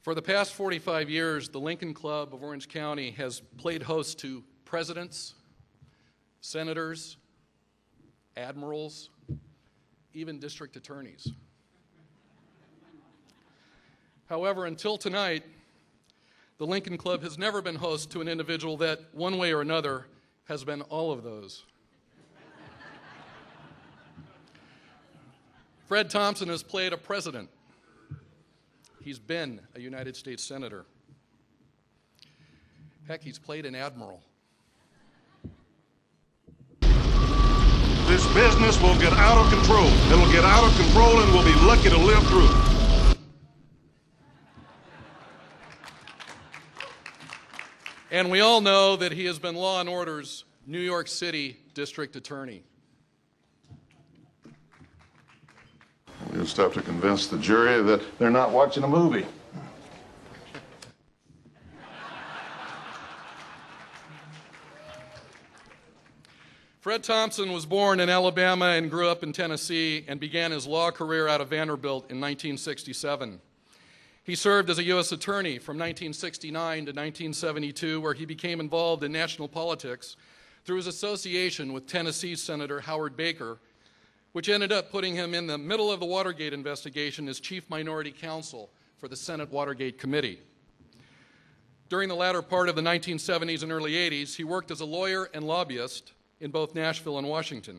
For the past 45 years, the Lincoln Club of Orange County has played host to presidents, senators, admirals, even district attorneys. However, until tonight, the Lincoln Club has never been host to an individual that, one way or another, has been all of those. Fred Thompson has played a president. He's been a United States Senator. Heck, he's played an admiral. This business will get out of control. It'll get out of control and we'll be lucky to live through it. And we all know that he has been Law and Order's New York City District Attorney. We just have to convince the jury that they're not watching a movie. Fred Thompson was born in Alabama and grew up in Tennessee and began his law career out of Vanderbilt in 1967. He served as a U.S. attorney from 1969 to 1972, where he became involved in national politics through his association with Tennessee Senator Howard Baker, which ended up putting him in the middle of the Watergate investigation as chief minority counsel for the Senate Watergate Committee. During the latter part of the 1970s and early 80s, he worked as a lawyer and lobbyist in both Nashville and Washington.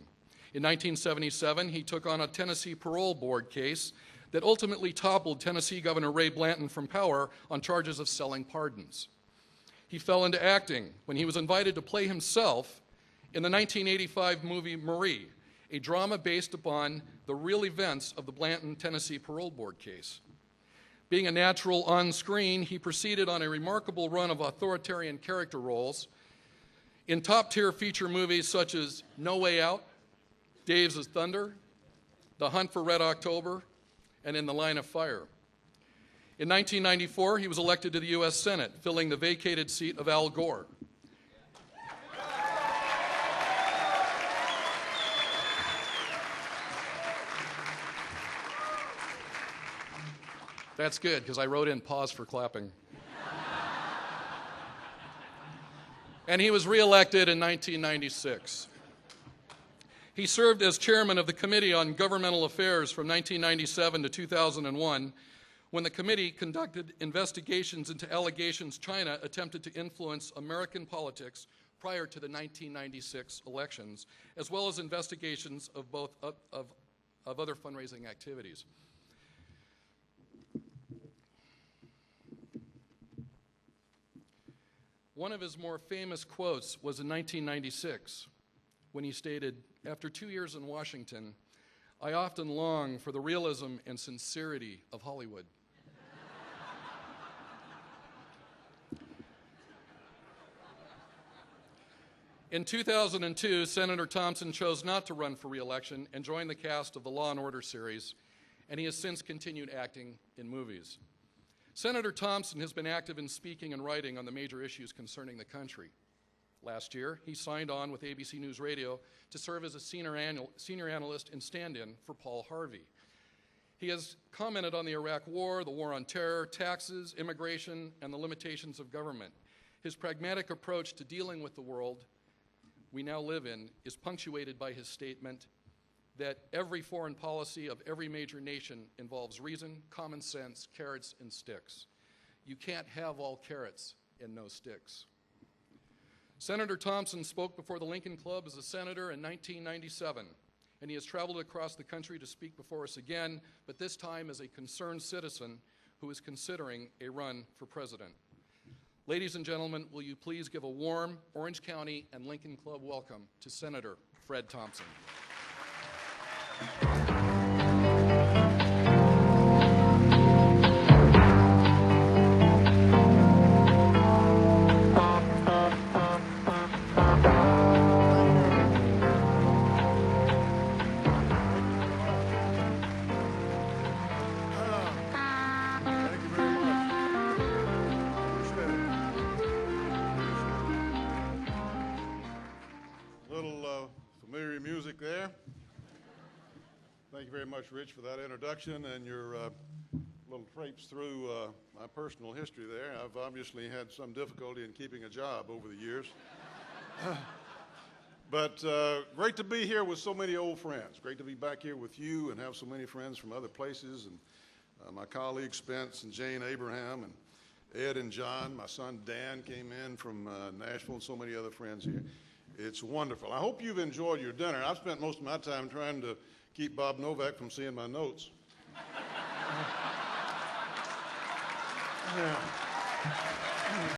In 1977, he took on a Tennessee parole board case that ultimately toppled Tennessee Governor Ray Blanton from power on charges of selling pardons. He fell into acting when he was invited to play himself in the 1985 movie Marie, a drama based upon the real events of the Blanton, Tennessee parole board case. Being a natural on screen, he proceeded on a remarkable run of authoritarian character roles in top-tier feature movies such as No Way Out, Dave's as Thunder, The Hunt for Red October, and In the Line of Fire. In 1994, he was elected to the U.S. Senate, filling the vacated seat of Al Gore. That's good, because I wrote in pause for clapping. And he was reelected in 1996. He served as chairman of the Committee on Governmental Affairs from 1997 to 2001, when the committee conducted investigations into allegations China attempted to influence American politics prior to the 1996 elections, as well as investigations of other fundraising activities. One of his more famous quotes was in 1996, when he stated, "After 2 years in Washington, I often long for the realism and sincerity of Hollywood." In 2002, Senator Thompson chose not to run for re-election and joined the cast of the Law and Order series, and he has since continued acting in movies. Senator Thompson has been active in speaking and writing on the major issues concerning the country. Last year, he signed on with ABC News Radio to serve as a senior analyst and stand-in for Paul Harvey. He has commented on the Iraq War, the war on terror, taxes, immigration, and the limitations of government. His pragmatic approach to dealing with the world we now live in is punctuated by his statement that every foreign policy of every major nation involves reason, common sense, carrots, and sticks. You can't have all carrots and no sticks. Senator Thompson spoke before the Lincoln Club as a senator in 1997, and he has traveled across the country to speak before us again, but this time as a concerned citizen who is considering a run for president. Ladies and gentlemen, will you please give a warm Orange County and Lincoln Club welcome to Senator Fred Thompson. Familiar music there. Thank you very much, Rich, for that introduction and your little traipse through my personal history there. I've obviously had some difficulty in keeping a job over the years. But great to be here with so many old friends. Great to be back here with you and have so many friends from other places. And my colleagues Spence and Jane Abraham and Ed and John. My son Dan came in from Nashville and so many other friends here. It's wonderful. I hope you've enjoyed your dinner. I've spent most of my time trying to keep Bob Novak from seeing my notes. Yeah.